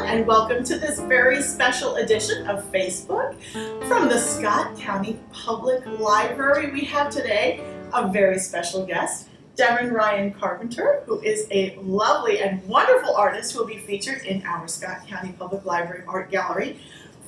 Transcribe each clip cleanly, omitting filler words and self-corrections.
everyone, and welcome to this very special edition of Facebook from the Scott County Public Library. We have today a very special guest, Devan Carpenter, who is a lovely and wonderful artist who will be featured in our Scott County Public Library Art Gallery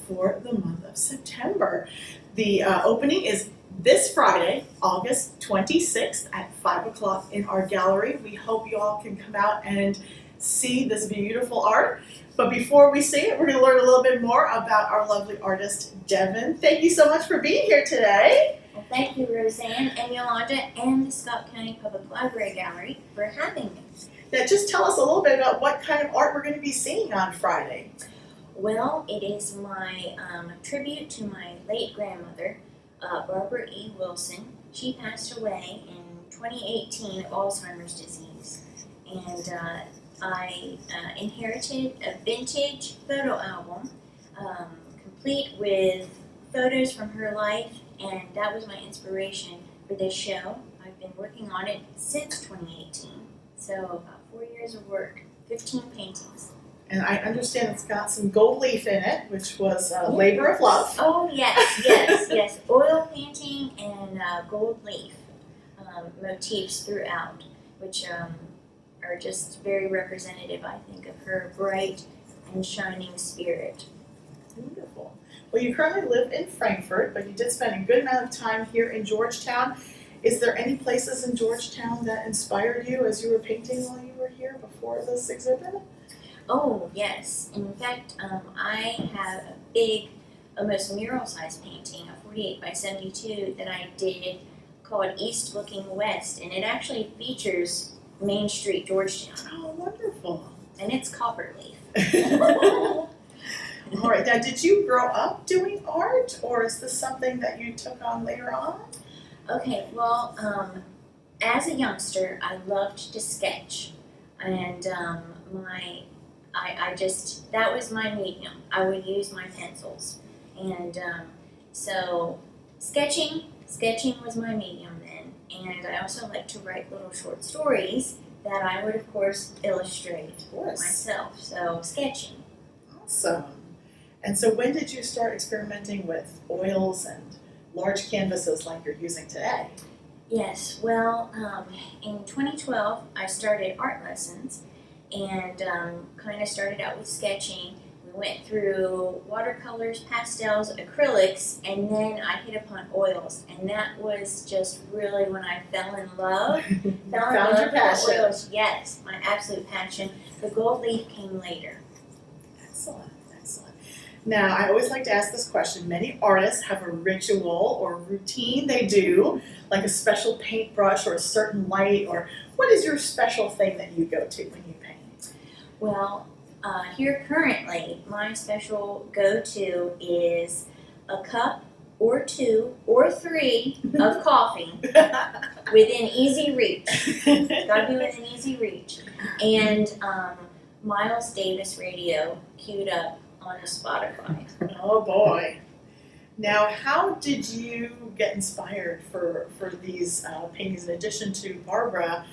for the month of September. The opening is this Friday, August 26th at 5 o'clock in our gallery. We hope you all can come out and see this beautiful art. But before we see it, we're going to learn a little bit more about our lovely artist, Devan. Thank you so much for being here today. Well, thank you, Roseanne and Yolanda and the Scott County Public Library Gallery for having me. Now, just tell us a little bit about what kind of art we're going to be seeing on Friday. Well, it is my tribute to my late grandmother, Barbara E. Wilson. She passed away in 2018 of Alzheimer's disease. And I inherited a vintage photo album, complete with photos from her life, and that was my inspiration for this show. I've been working on it since 2018, so about 4 years of work, 15 paintings. And I understand it's got some gold leaf in it, which was a labor of love. Oh, yes. Oil painting and gold leaf motifs throughout, which are just very representative, I think, of her bright and shining spirit. Beautiful. Well, you currently live in Frankfurt, but you did spend a good amount of time here in Georgetown. Is there any places in Georgetown that inspired you as you were painting while you were here before this exhibit? Oh, yes. In fact, I have a big, almost mural-sized painting, a 48 by 72, that I did called East Looking West, and it actually features Main Street, Georgetown. Oh, wonderful. And it's copperleaf. All right. Now, did you grow up doing art, or is this something that you took on later on? Okay, well, as a youngster, I loved to sketch. And that was my medium. I would use my pencils. And so sketching was my medium then. And I also like to write little short stories that I would, of course, illustrate myself. So sketching. Awesome. And so when did you start experimenting with oils and large canvases like you're using today? Yes, well, in 2012, I started art lessons and kind of started out with sketching. We went through watercolors, pastels, acrylics, and then I hit upon oils. And that was just really when I fell in love. Found your passion. With oils. Yes, my absolute passion. The gold leaf came later. Excellent. Now, I always like to ask this question. Many artists have a ritual or routine they do, like a special paintbrush or a certain light, or what is your special thing that you go to when you paint? Well, here currently, my special go-to is a cup or two or three of coffee within easy reach. It's got to be within easy reach. And Miles Davis radio queued up on Spotify. Oh boy. Now, how did you get inspired for these paintings? In addition to Barbara,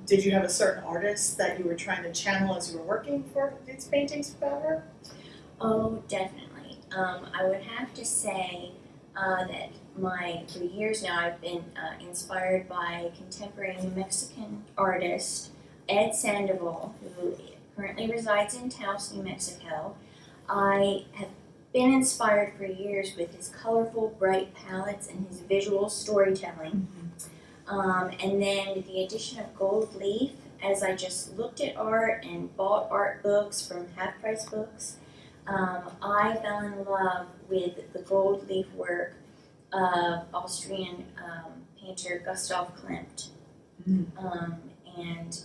did you have a certain artist that you were trying to channel as you were working for these paintings about her? Oh, definitely. I would have to say that for years now I've been inspired by contemporary New Mexican artist Ed Sandoval, who currently resides in Taos, New Mexico. I have been inspired for years with his colorful, bright palettes and his visual storytelling. And then the addition of gold leaf, as I just looked at art and bought art books from half-price books, I fell in love with the gold leaf work of Austrian painter Gustav Klimt. And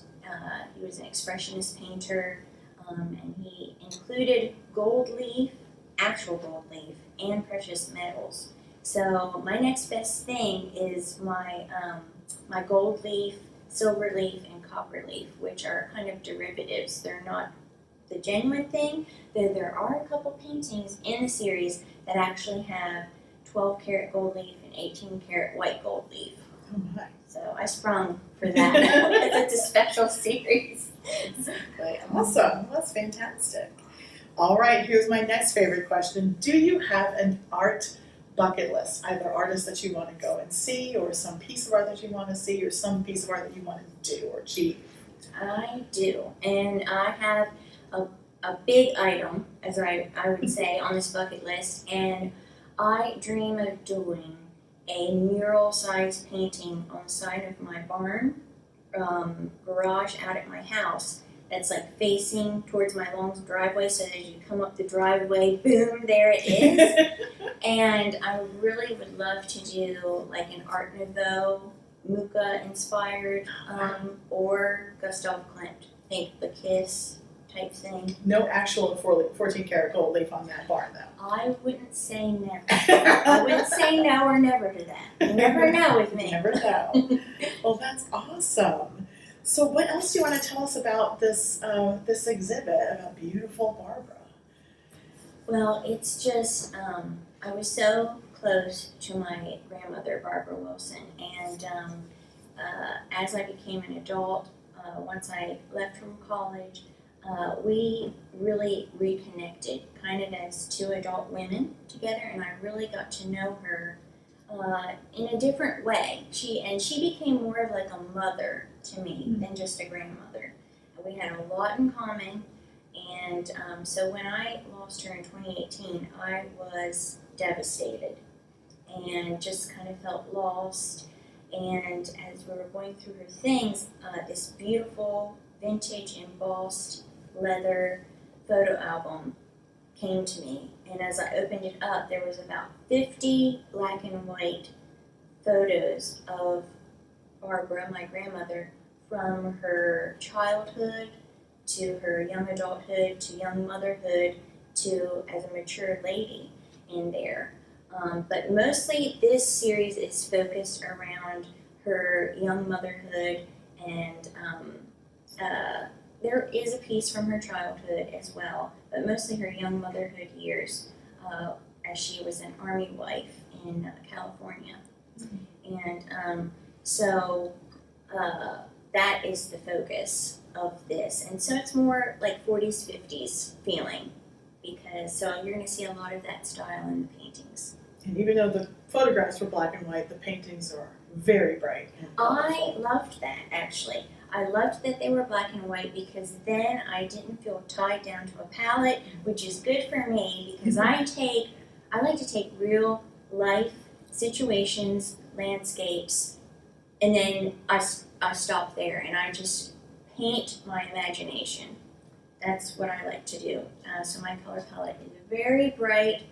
he was an expressionist painter, and he included gold leaf, actual gold leaf, and precious metals. So my next best thing is my gold leaf, silver leaf, and copper leaf, which are kind of derivatives. They're not the genuine thing, though there are a couple paintings in the series that actually have 12 karat gold leaf and 18 karat white gold leaf. Oh my. So I sprung for that because it's a special series. Exactly. Awesome. That's fantastic. All right, here's my next favorite question. Do you have an art bucket list? Either artists that you want to go and see, or some piece of art that you want to see, or some piece of art that you want to do or achieve? I do, and I have a big item, as I would say, on this bucket list, and I dream of doing a mural-sized painting on the side of my barn garage out at my house that's like facing towards my long driveway, so that as you come up the driveway, boom, there it is. And I really would love to do like an Art Nouveau, Mucha inspired, or Gustav Klimt, think the Kiss type thing. No actual 14 karat gold leaf on that barn, though. I wouldn't say never. I wouldn't say no or never to that. You never know with me. You never know. Well, that's awesome. So what else do you want to tell us about this exhibit about beautiful Barbara? Well, it's just, I was so close to my grandmother, Barbara Wilson, and as I became an adult, once I left from college, we really reconnected, kind of as two adult women together, and I really got to know her in a different way. She became more of like a mother to me than just a grandmother. We had a lot in common, and so when I lost her in 2018, I was devastated and just kind of felt lost. And as we were going through her things, this beautiful vintage embossed leather photo album came to me, and as I opened it up, there was about 50 black and white photos of Barbara, my grandmother, from her childhood to her young adulthood to young motherhood to as a mature lady in there. But mostly this series is focused around her young motherhood, and there is a piece from her childhood as well, but mostly her young motherhood years as she was an army wife in California. And so that is the focus of this. And so it's more like 40s, 50s feeling, because so you're going to see a lot of that style in the paintings. And even though the photographs were black and white, the paintings are very bright and colorful. I loved that, actually. I loved that they were black and white, because then I didn't feel tied down to a palette, which is good for me, because I like to take real life situations, landscapes, and then I stop there and I just paint my imagination. That's what I like to do. So my color palette is very bright,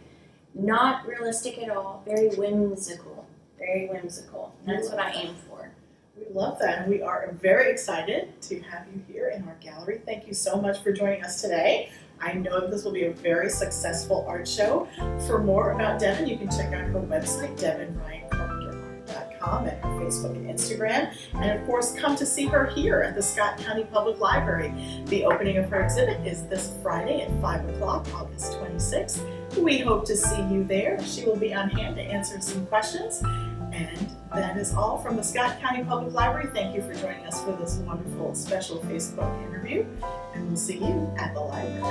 not realistic at all, very whimsical, very whimsical. That's what I aim for. We love that, and we are very excited to have you here in our gallery. Thank you so much for joining us today. I know that this will be a very successful art show. For more about Devan, you can check out her website, devanryancarpenterart.com, and her Facebook and Instagram. And of course, come to see her here at the Scott County Public Library. The opening of her exhibit is this Friday at 5 o'clock, August 26th. We hope to see you there. She will be on hand to answer some questions. And that is all from the Scott County Public Library. Thank you for joining us for this wonderful special Facebook interview, and we'll see you at the library.